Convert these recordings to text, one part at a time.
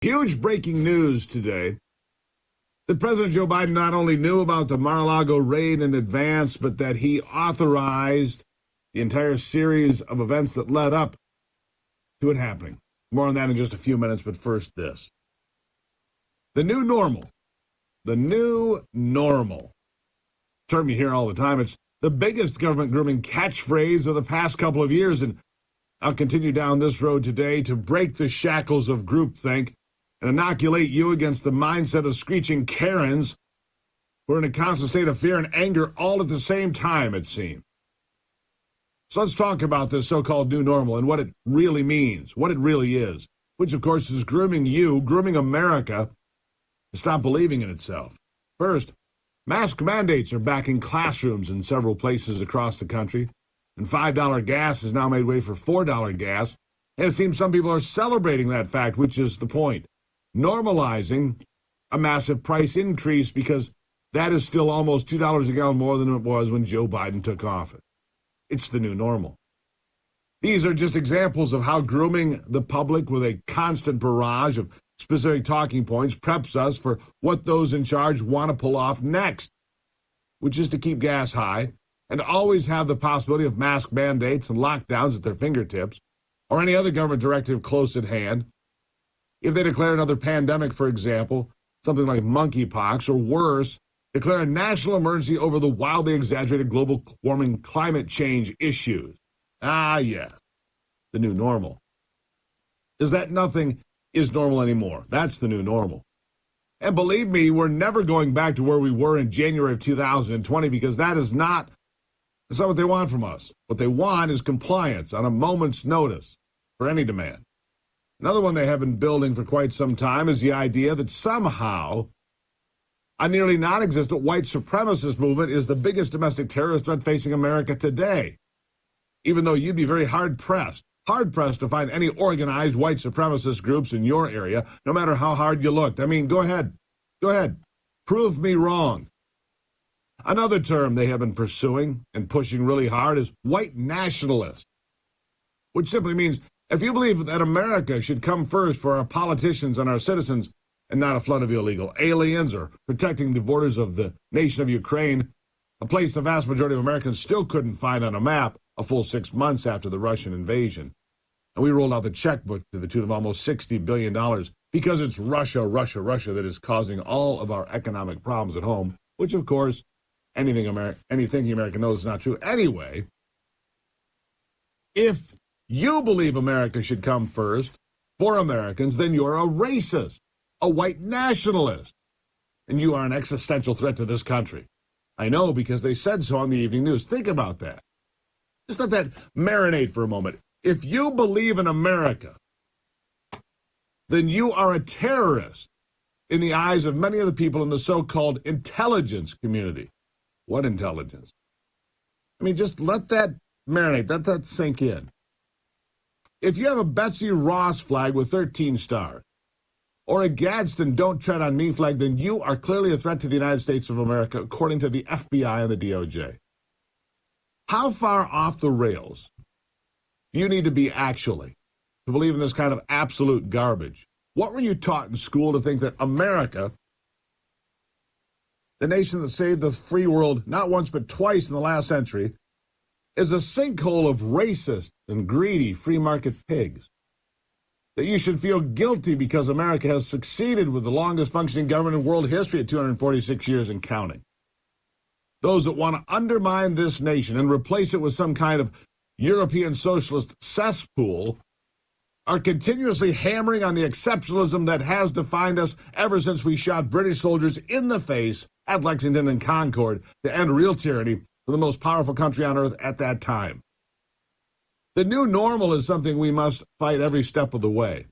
Huge breaking news today that President Joe Biden not only knew about the Mar-a-Lago raid in advance, but that he authorized the entire series of events that led up to it happening. More on that in just a few minutes, but first this. The new normal. The new normal. Term you hear all the time. It's the biggest government grooming catchphrase of the past couple of years, and I'll continue down this road today to break the shackles of groupthink and inoculate you against the mindset of screeching Karens who are in a constant state of fear and anger all at the same time, it seems. So let's talk about this so-called new normal and what it really means, what it really is, which, of course, is grooming you, grooming America to stop believing in itself. First, mask mandates are back in classrooms in several places across the country, and $5 gas has now made way for $4 gas, and it seems some people are celebrating that fact, which is the point. Normalizing a massive price increase because that is still almost $2 a gallon more than it was when Joe Biden took office. It's the new normal. These are just examples of how grooming the public with a constant barrage of specific talking points preps us for what those in charge want to pull off next, which is to keep gas high and always have the possibility of mask mandates and lockdowns at their fingertips or any other government directive close at hand. If they declare another pandemic, for example, something like monkeypox, or worse, declare a national emergency over the wildly exaggerated global warming climate change issues. Ah, yes, the new normal. Is that nothing is normal anymore? That's the new normal. And believe me, we're never going back to where we were in January of 2020 because that's not what they want from us. What they want is compliance on a moment's notice for any demand. Another one they have been building for quite some time is the idea that somehow a nearly non-existent white supremacist movement is the biggest domestic terrorist threat facing America today, even though you'd be very hard-pressed to find any organized white supremacist groups in your area, no matter how hard you looked. I mean, go ahead. Prove me wrong. Another term they have been pursuing and pushing really hard is white nationalist, which simply means if you believe that America should come first for our politicians and our citizens and not a flood of illegal aliens or protecting the borders of the nation of Ukraine, a place the vast majority of Americans still couldn't find on a map a full 6 months after the Russian invasion. And we rolled out the checkbook to the tune of almost $60 billion because it's Russia that is causing all of our economic problems at home, which, of course, anything the American knows is not true. Anyway, if you believe America should come first for Americans, then you're a racist, a white nationalist, and you are an existential threat to this country. I know because they said so on the evening news. Think about that. Just let that marinate for a moment. If you believe in America, then you are a terrorist in the eyes of many of the people in the so-called intelligence community. What intelligence? I mean, just let that marinate, let that sink in. If you have a Betsy Ross flag with 13 stars, or a Gadsden Don't Tread on Me flag, then you are clearly a threat to the United States of America, according to the FBI and the DOJ. How far off the rails do you need to be actually to believe in this kind of absolute garbage? What were you taught in school to think that America, the nation that saved the free world not once but twice in the last century, is a sinkhole of racist and greedy free market pigs? That you should feel guilty because America has succeeded with the longest functioning government in world history at 246 years and counting. Those that want to undermine this nation and replace it with some kind of European socialist cesspool are continuously hammering on the exceptionalism that has defined us ever since we shot British soldiers in the face at Lexington and Concord to end real tyranny for the most powerful country on earth at that time. The new normal is something we must fight every step of the way.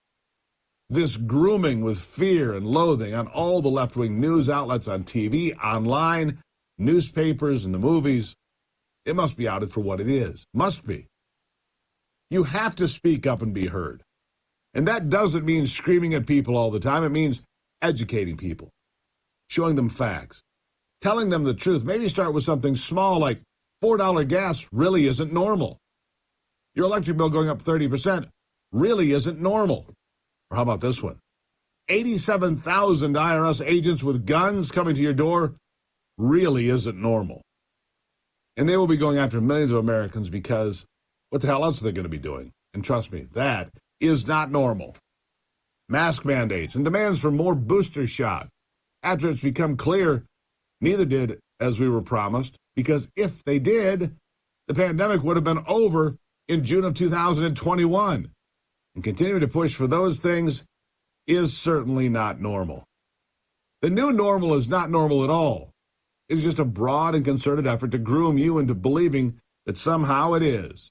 This grooming with fear and loathing on all the left-wing news outlets, on TV, online, newspapers, and the movies, it must be outed for what it is. Must be. You have to speak up and be heard. And that doesn't mean screaming at people all the time. It means educating people, showing them facts, telling them the truth. Maybe start with something small like $4 gas really isn't normal. Your electric bill going up 30% really isn't normal. Or how about this one? 87,000 IRS agents with guns coming to your door really isn't normal. And they will be going after millions of Americans because what the hell else are they going to be doing? And trust me, that is not normal. Mask mandates and demands for more booster shots. After it's become clear, neither did as we were promised, because if they did, the pandemic would have been over in June of 2021. And continuing to push for those things is certainly not normal. The new normal is not normal at all. It is just a broad and concerted effort to groom you into believing that somehow it is.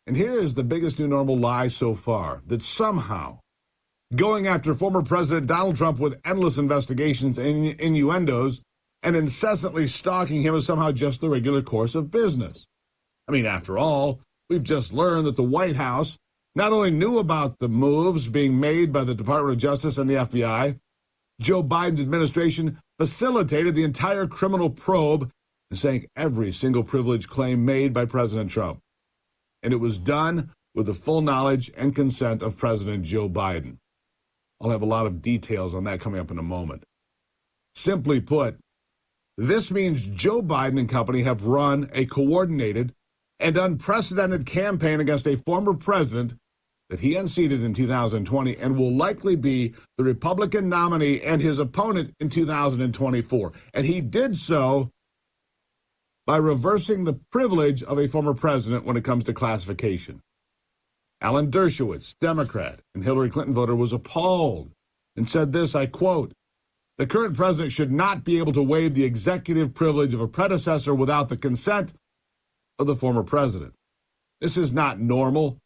And here is the biggest new normal lie so far, that somehow going after former President Donald Trump with endless investigations and innuendos and incessantly stalking him is somehow just the regular course of business. I mean, after all, we've just learned that the White House not only knew about the moves being made by the Department of Justice and the FBI, Joe Biden's administration facilitated the entire criminal probe and sank every single privilege claim made by President Trump. And it was done with the full knowledge and consent of President Joe Biden. I'll have a lot of details on that coming up in a moment. Simply put, this means Joe Biden and company have run a coordinated and unprecedented campaign against a former president that he unseated in 2020 and will likely be the Republican nominee and his opponent in 2024. And he did so by reversing the privilege of a former president when it comes to classification. Alan Dershowitz, Democrat and Hillary Clinton voter, was appalled and said this, I quote, "The current president should not be able to waive the executive privilege of a predecessor without the consent of the former president. This is not normal.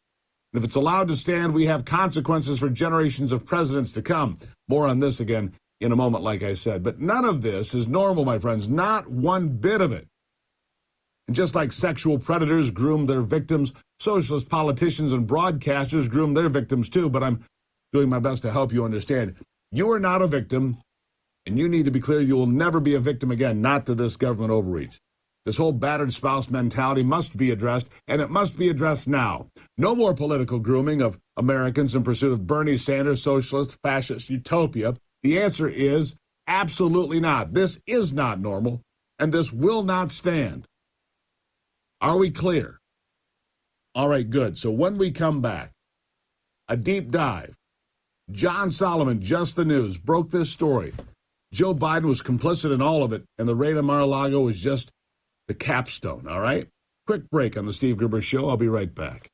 And if it's allowed to stand, we have consequences for generations of presidents to come." More on this again in a moment, like I said. But none of this is normal, my friends, not one bit of it. And just like sexual predators groom their victims, socialist politicians and broadcasters groom their victims too. But I'm doing my best to help you understand. You are not a victim, and you need to be clear you will never be a victim again, not to this government overreach. This whole battered spouse mentality must be addressed, and it must be addressed now. No more political grooming of Americans in pursuit of Bernie Sanders' socialist, fascist utopia. The answer is absolutely not. This is not normal, and this will not stand. Are we clear? All right, good. So when we come back, a deep dive. John Solomon, Just the News, broke this story. Joe Biden was complicit in all of it, and the raid on Mar-a-Lago was just the capstone, all right? Quick break on the Steve Gruber Show. I'll be right back.